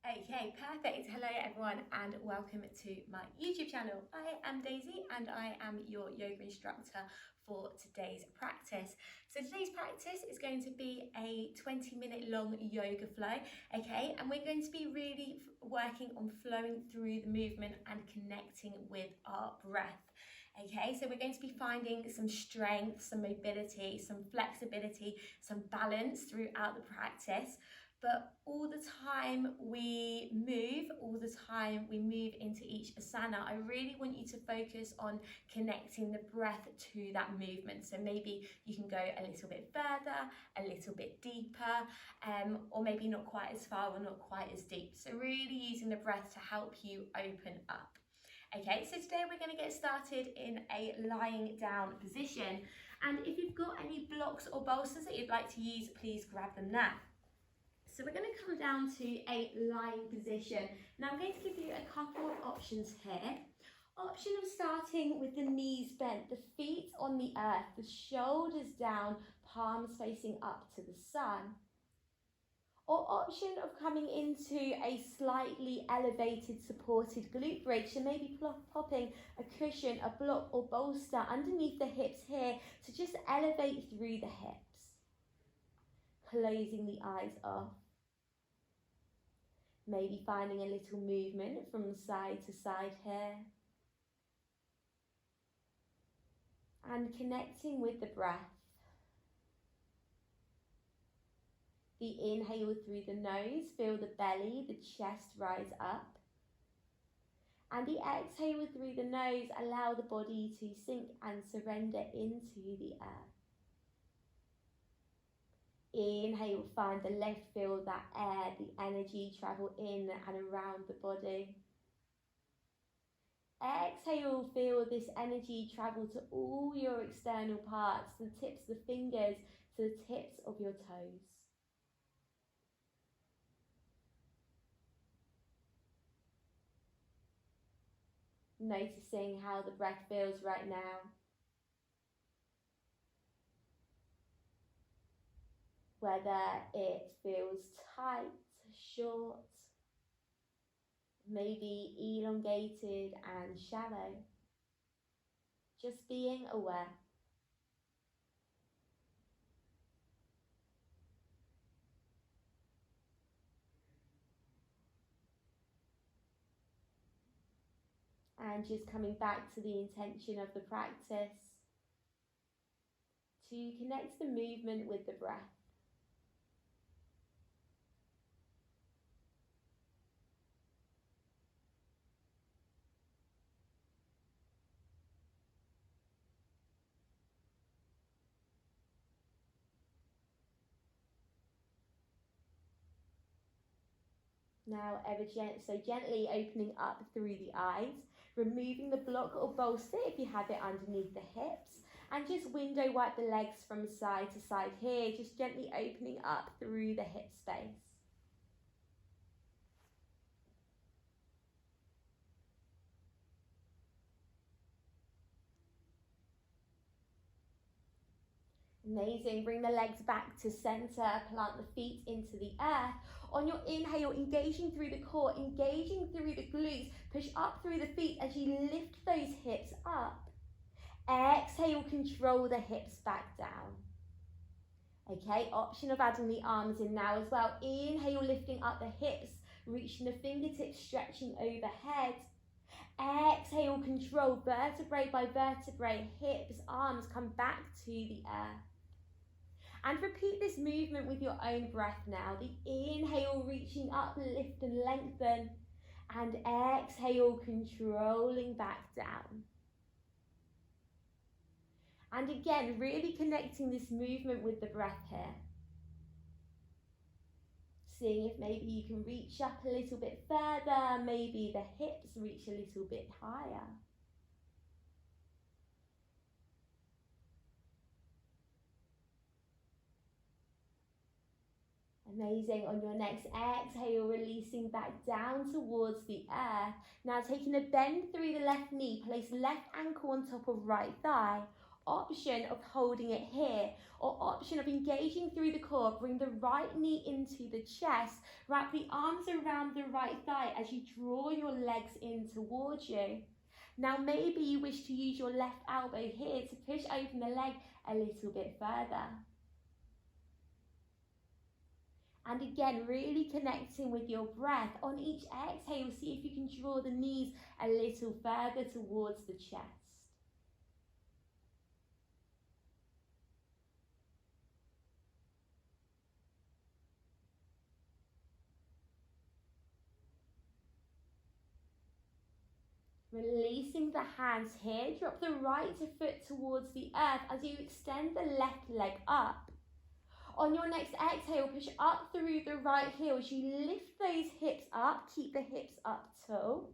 Okay, perfect. Hello everyone and welcome to my YouTube channel. I am Daisy and I am your yoga instructor for today's practice. So today's practice is going to be a 20-minute long yoga flow, okay? And we're going to be really working on flowing through the movement and connecting with our breath. Okay, so we're going to be finding some strength, some mobility, some flexibility, some balance throughout the practice. But all the time we move into each asana, I really want you to focus on connecting the breath to that movement. So maybe you can go a little bit further, a little bit deeper, or maybe not quite as far or not quite as deep. So really using the breath to help you open up. Okay, so today we're going to get started in a lying down position. And if you've got any blocks or bolsters that you'd like to use, please grab them now. So we're going to come down to a lying position. Now I'm going to give you a couple of options here. Option of starting with the knees bent, the feet on the earth, the shoulders down, palms facing up to the sun. Or option of coming into a slightly elevated supported glute bridge, so maybe popping a cushion, a block or bolster underneath the hips here to just elevate through the hips. Closing the eyes off. Maybe finding a little movement from side to side here. And connecting with the breath. The inhale through the nose, feel the belly, the chest rise up. And the exhale through the nose, allow the body to sink and surrender into the earth. Inhale, find the left, feel that air, the energy travel in and around the body. Exhale, feel this energy travel to all your external parts, the tips of the fingers to the tips of your toes. Noticing how the breath feels right now. Whether it feels tight, short, maybe elongated and shallow. Just being aware. And just coming back to the intention of the practice, to connect the movement with the breath. Now gently opening up through the eyes, removing the block or bolster if you have it underneath the hips, and just window wipe the legs from side to side here, just gently opening up through the hip space. Amazing, bring the legs back to center, plant the feet into the earth. On your inhale, engaging through the core, engaging through the glutes, push up through the feet as you lift those hips up. Exhale, control the hips back down. Okay, option of adding the arms in now as well. Inhale, lifting up the hips, reaching the fingertips, stretching overhead. Exhale, control vertebrae by vertebrae, hips, arms come back to the earth. And repeat this movement with your own breath now. The inhale, reaching up, lift and lengthen. And exhale, controlling back down. And again, really connecting this movement with the breath here. Seeing if maybe you can reach up a little bit further, maybe the hips reach a little bit higher. Amazing. On your next exhale, releasing back down towards the earth. Now taking a bend through the left knee, place left ankle on top of right thigh. option of holding it here, or option of engaging through the core, bring the right knee into the chest, wrap the arms around the right thigh as you draw your legs in towards you. Now maybe you wish to use your left elbow here to push open the leg a little bit further. And again, really connecting with your breath. On each exhale, see if you can draw the knees a little further towards the chest. Releasing the hands here, drop the right foot towards the earth as you extend the left leg up. On your next exhale, push up through the right heel as you lift those hips up, keep the hips up too.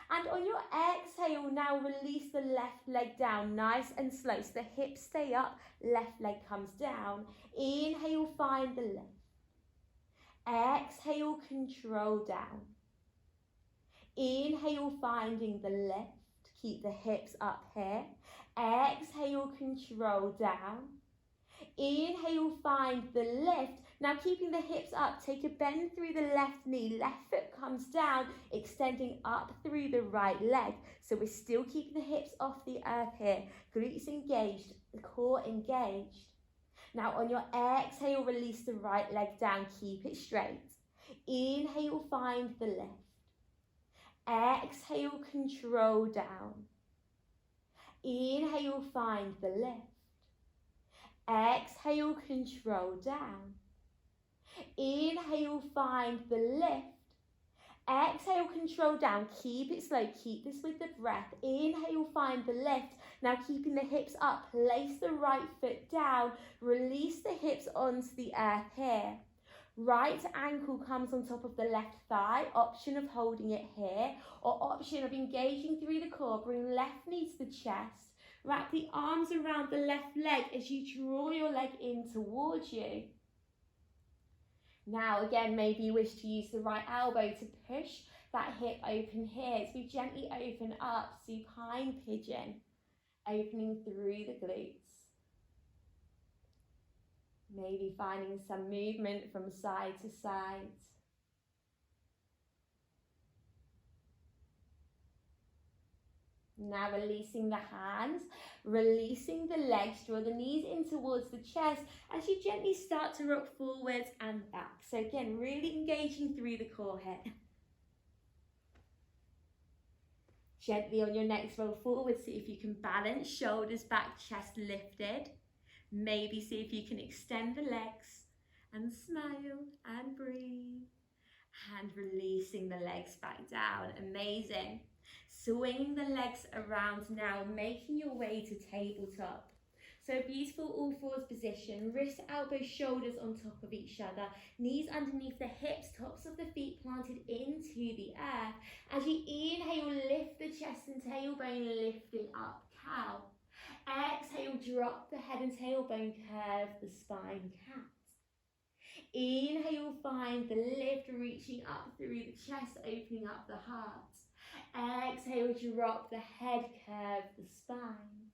And on your exhale, now release the left leg down, nice and slow. So the hips stay up, left leg comes down. Inhale, find the lift. Exhale, control down. Inhale, finding the lift. Keep the hips up here. Exhale, control down. Inhale, find the lift. Now keeping the hips up, take a bend through the left knee. Left foot comes down, extending up through the right leg. So we're still keeping the hips off the earth here. Glutes engaged, the core engaged. Now on your exhale, release the right leg down. Keep it straight. Inhale, find the lift. Exhale, control down. Inhale, find the lift. Exhale, control down. Inhale, find the lift. Exhale, control down. Keep it slow. Keep this with the breath. Inhale, find the lift. Now keeping the hips up, place the right foot down. Release the hips onto the earth here. Right ankle comes on top of the left thigh, option of holding it here, or option of engaging through the core. Bring left knee to the chest. Wrap the arms around the left leg as you draw your leg in towards you. Now again, maybe you wish to use the right elbow to push that hip open here. So we gently open up, supine pigeon, opening through the glutes. Maybe finding some movement from side to side. Now releasing the hands, releasing the legs, draw the knees in towards the chest as you gently start to rock forwards and back. So again, really engaging through the core here. Gently on your next roll forward, see if you can balance, shoulders back, chest lifted. Maybe see if you can extend the legs and smile and breathe. And releasing the legs back down. Amazing. Swinging the legs around now, making your way to tabletop. So beautiful all fours position, wrists, elbows, shoulders on top of each other, knees underneath the hips, tops of the feet planted into the earth. As you inhale, lift the chest and tailbone, lifting up, cow. Exhale, drop the head and tailbone, curve the spine, cat. Inhale, find the lift, reaching up through the chest, opening up the heart. Exhale, drop the head, curve the spine.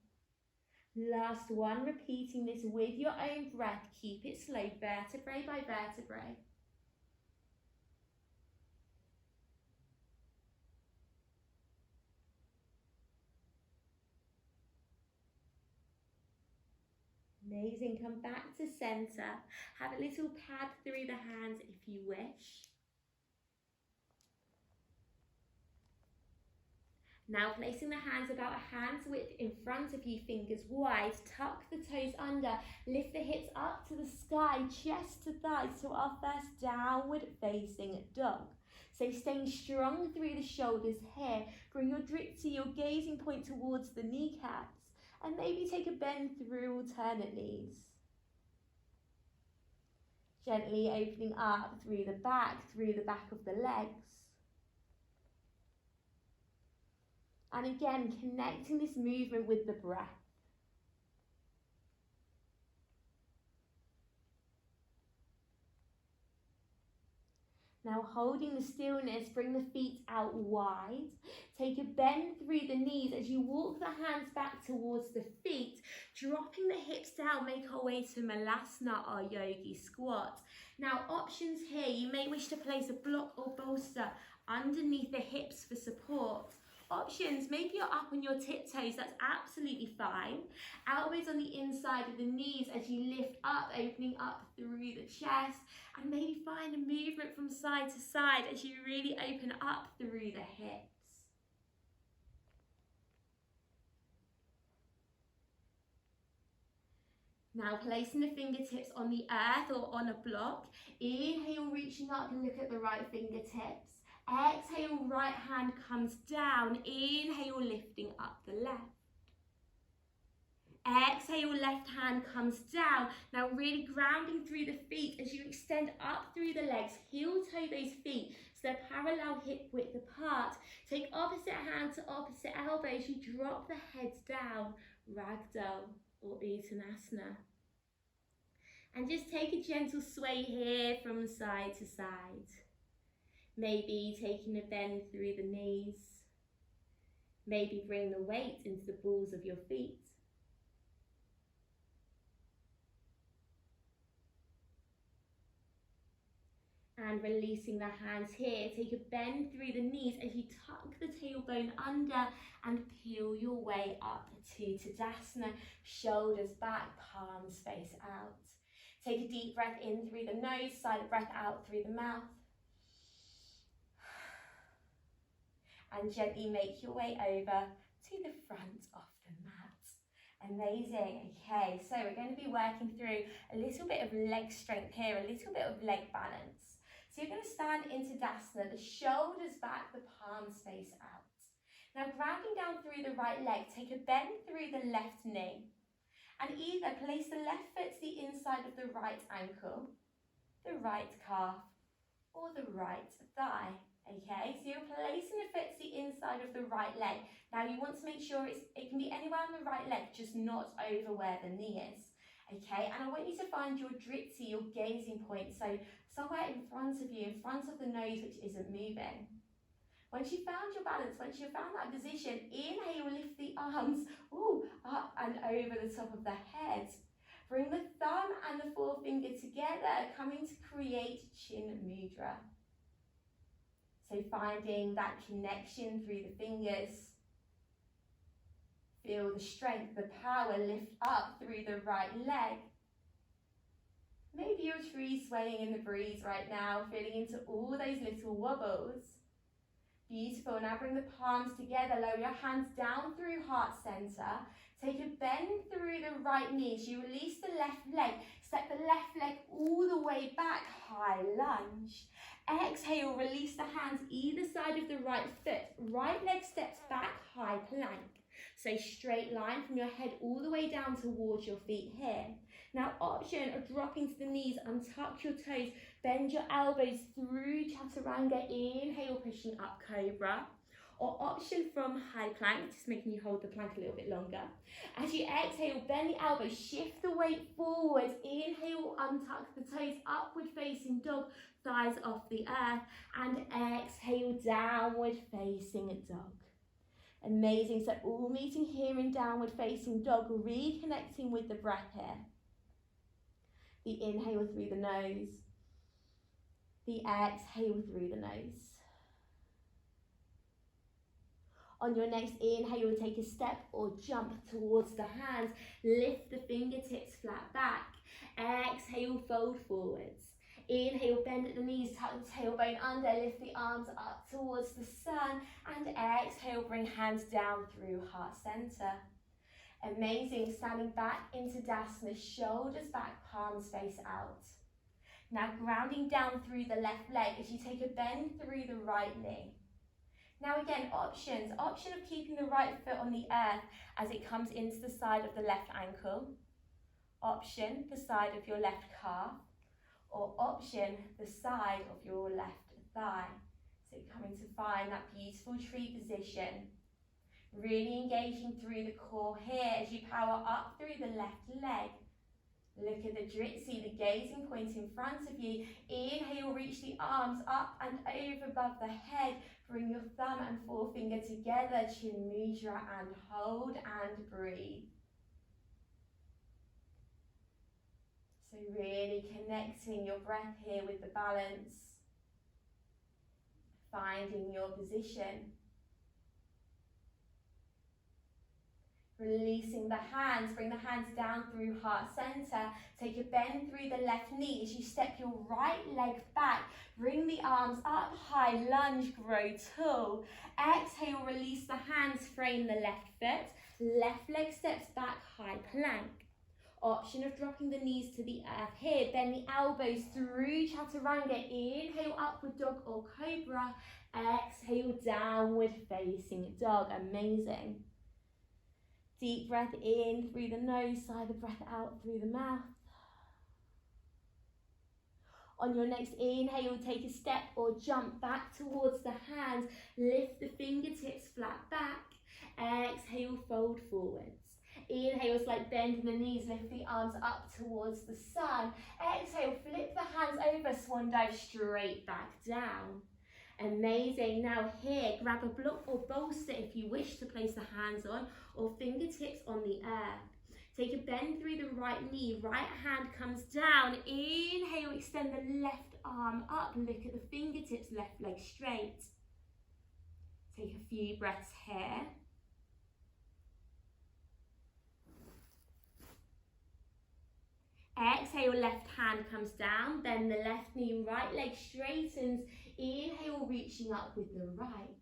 Last one, repeating this with your own breath. Keep it slow, vertebrae by vertebrae. Amazing, come back to center. Have a little pad through the hands if you wish. Now placing the hands about a hand's width in front of you, fingers wide, tuck the toes under, lift the hips up to the sky, chest to thighs to our first downward facing dog. So staying strong through the shoulders here, bring your your gazing point towards the kneecaps. And maybe take a bend through alternate knees. Gently opening up through the back of the legs. And again, connecting this movement with the breath. Now holding the stillness, bring the feet out wide. Take a bend through the knees as you walk the hands back towards the feet, dropping the hips down. Make our way to Malasana, our yogi squat. Now, options here, you may wish to place a block or bolster underneath the hips for support. Options, maybe you're up on your tiptoes, that's absolutely fine. Elbows on the inside of the knees as you lift up, opening up through the chest, and maybe find a movement from side to side as you really open up through the hips. Now placing the fingertips on the earth or on a block. Inhale, reaching up and look at the right fingertips. Exhale, right hand comes down. Inhale, lifting up the left. Exhale, left hand comes down. Now really grounding through the feet as you extend up through the legs. Heel toe those feet so they're parallel hip width apart. Take opposite hand to opposite elbow as you drop the head down. Ragdoll or Uttanasana. And just take a gentle sway here from side to side. Maybe taking a bend through the knees. Maybe bring the weight into the balls of your feet. And releasing the hands here. Take a bend through the knees as you tuck the tailbone under and peel your way up to Tadasana. Shoulders back, palms face out. Take a deep breath in through the nose, silent breath out through the mouth. And gently make your way over to the front of the mat. Amazing. Okay, so we're going to be working through a little bit of leg strength here, a little bit of leg balance. So you're going to stand into Tadasana, the shoulders back, the palms face out. Now grounding down through the right leg, take a bend through the left knee. And either place the left foot to the inside of the right ankle, the right calf, or the right thigh. Okay, so you're placing the foot to the inside of the right leg. Now you want to make sure it can be anywhere on the right leg, just not over where the knee is. Okay, and I want you to find your dritsy, your gazing point, so somewhere in front of you, in front of the nose which isn't moving. Once you've found your balance, once you've found that position, inhale, lift the arms up and over the top of the head. Bring the thumb and the forefinger together, coming to create Chin Mudra. So finding that connection through the fingers. Feel the strength, the power lift up through the right leg. Maybe you're a tree swaying in the breeze right now, feeling into all those little wobbles. Beautiful. Now bring the palms together, lower your hands down through heart center. Take a bend through the right knee. You release the left leg. Step the left leg all the way back, high lunge. Exhale, release the hands either side of the right foot. Right leg steps back, high plank. So straight line from your head all the way down towards your feet here. Now option of dropping to the knees, untuck your toes, bend your elbows through Chaturanga, inhale, pushing up Cobra. Or option from high plank, just making you hold the plank a little bit longer. As you exhale, bend the elbows, shift the weight forwards, inhale, untuck the toes, upward facing dog, thighs off the earth, and exhale, downward facing dog. Amazing, so all meeting here in downward facing dog, reconnecting with the breath here. The inhale through the nose, the exhale through the nose. On your next inhale, take a step or jump towards the hands. Lift the fingertips flat back. Exhale, fold forwards. Inhale, bend at the knees, tuck the tailbone under, lift the arms up towards the sun. And exhale, bring hands down through heart center. Amazing, standing back into Tadasana, shoulders back, palms face out. Now grounding down through the left leg as you take a bend through the right knee. Now again, option of keeping the right foot on the earth as it comes into the side of the left ankle. Option, the side of your left calf. Or option, the side of your left thigh. So coming to find that beautiful tree position. Really engaging through the core here as you power up through the left leg. Look at the dritzi, the gazing point in front of you. Inhale, reach the arms up and over above the head. Bring your thumb and forefinger together, chin mudra, and hold and breathe. So really connecting your breath here with the balance. Finding your position. Releasing the hands, bring the hands down through heart center. Take a bend through the left knee as you step your right leg back. Bring the arms up, high lunge, grow tall. Exhale, release the hands, frame the left foot. Left leg steps back, high plank. Option of dropping the knees to the earth here. Bend the elbows through chaturanga. Inhale, upward dog or cobra. Exhale, downward facing dog. Amazing. Deep breath in through the nose, sigh the breath out through the mouth. On your next inhale, take a step or jump back towards the hands. Lift the fingertips flat back. Exhale, fold forwards. Inhale, slight bend in the knees, lift the arms up towards the sun. Exhale, flip the hands over, swan dive straight back down. Amazing. Now here, grab a block or bolster if you wish to place the hands on, or fingertips on the earth. Take a bend through the right knee, right hand comes down. Inhale, extend the left arm up, look at the fingertips, left leg straight. Take a few breaths here. Exhale, left hand comes down, bend the left knee, right leg straightens. Inhale, reaching up with the right.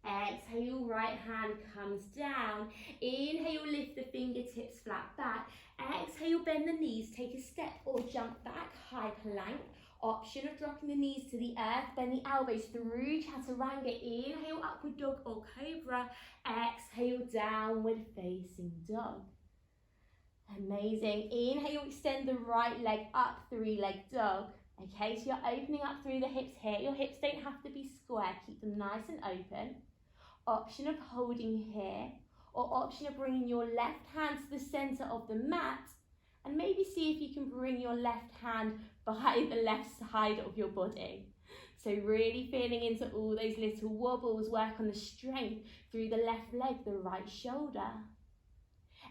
Exhale, right hand comes down. Inhale, lift the fingertips flat back. Exhale, bend the knees, take a step or jump back, high plank. Option of dropping the knees to the earth, bend the elbows through chaturanga. Inhale, upward dog or cobra. Exhale, downward facing dog. Amazing. Inhale, extend the right leg up, three-leg dog. Okay, so you're opening up through the hips here. Your hips don't have to be square, keep them nice and open. Option of holding here, or option of bringing your left hand to the center of the mat, and maybe see if you can bring your left hand by the left side of your body. So really feeling into all those little wobbles, work on the strength through the left leg, the right shoulder.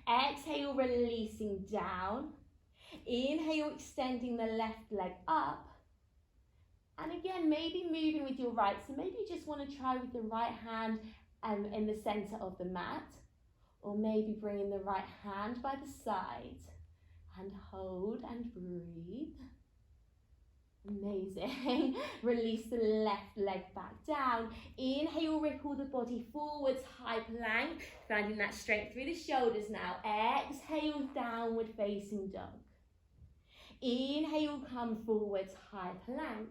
Exhale, releasing down. Inhale, extending the left leg up. And again, maybe moving with your right. So maybe you just want to try with the right hand in the center of the mat. Or maybe bringing the right hand by the side. And hold and breathe. Amazing. Release the left leg back down. Inhale, ripple the body forwards, high plank. Finding that strength through the shoulders now. Exhale, downward facing dog. Inhale, come forwards, high plank.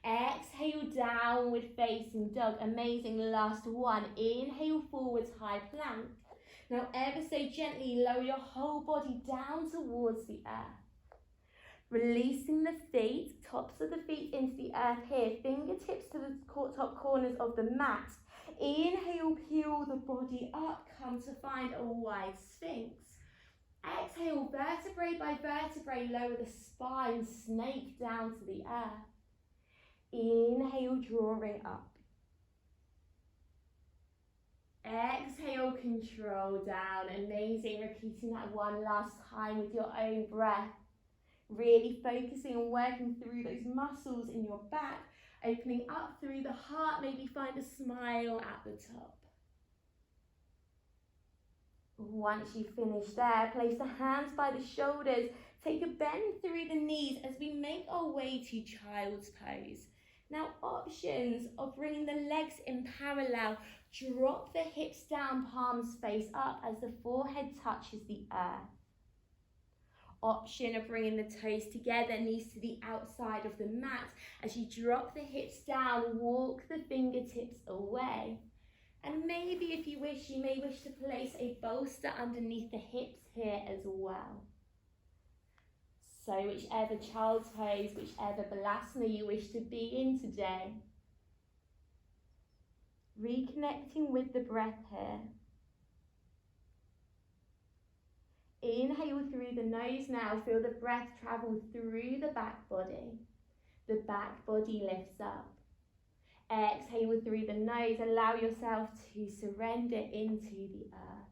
Exhale, downward facing dog. Amazing. Last one. Inhale, forwards, high plank. Now ever so gently lower your whole body down towards the earth. Releasing the feet, tops of the feet into the earth here. Fingertips to the top corners of the mat. Inhale, peel the body up. Come to find a wide sphinx. Exhale, vertebrae by vertebrae, lower the spine, snake down to the earth. Inhale, drawing up. Exhale, control down. Amazing. Repeating that one last time with your own breath. Really focusing on working through those muscles in your back, opening up through the heart, maybe find a smile at the top. Once you finish there, place the hands by the shoulders, take a bend through the knees as we make our way to child's pose. Now options of bringing the legs in parallel, drop the hips down, palms face up as the forehead touches the earth. Option of bringing the toes together, knees to the outside of the mat. As you drop the hips down, walk the fingertips away. And maybe if you wish, you may wish to place a bolster underneath the hips here as well. So whichever child's pose, whichever balasana you wish to be in today. Reconnecting with the breath here. through the nose now. Feel the breath travel through the back body. The back body lifts up. Exhale through the nose. Allow yourself to surrender into the earth.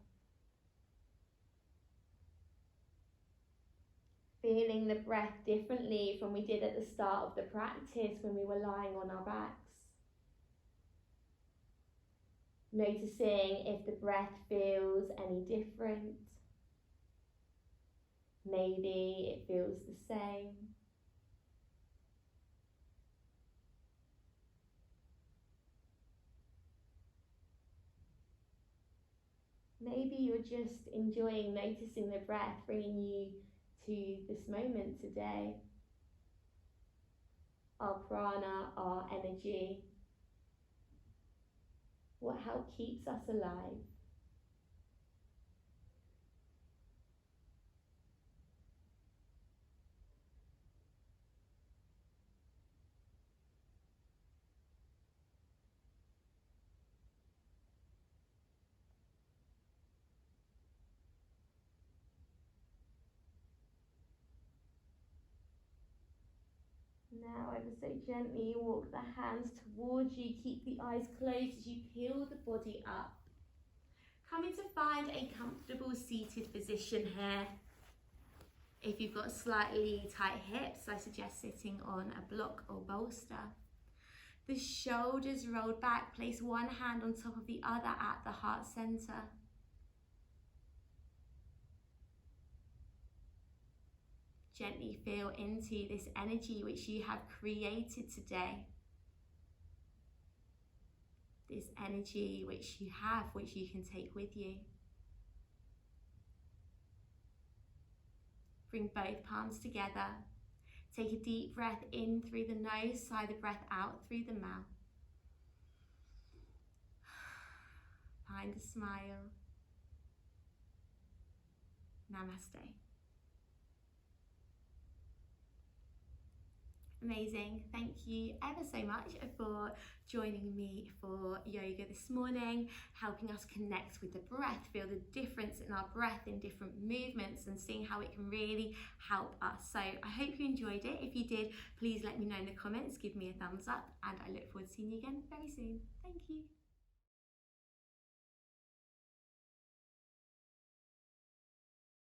Feeling the breath differently from we did at the start of the practice when we were lying on our backs. Noticing if the breath feels any different. Maybe it feels the same. Maybe you're just enjoying noticing the breath, bringing you to this moment today. Our prana, our energy. What help keeps us alive? Now, ever so gently, walk the hands towards you. Keep the eyes closed as you peel the body up. Coming to find a comfortable seated position here. If you've got slightly tight hips, I suggest sitting on a block or bolster. The shoulders rolled back. Place one hand on top of the other at the heart center. Gently feel into this energy which you have created today. This energy which you have, which you can take with you. Bring both palms together. Take a deep breath in through the nose, sigh the breath out through the mouth. Find a smile. Namaste. Amazing. Thank you ever so much for joining me for yoga this morning, helping us connect with the breath, feel the difference in our breath in different movements and seeing how it can really help us. So I hope you enjoyed it. If you did, please let me know in the comments, give me a thumbs up, and I look forward to seeing you again very soon. Thank you.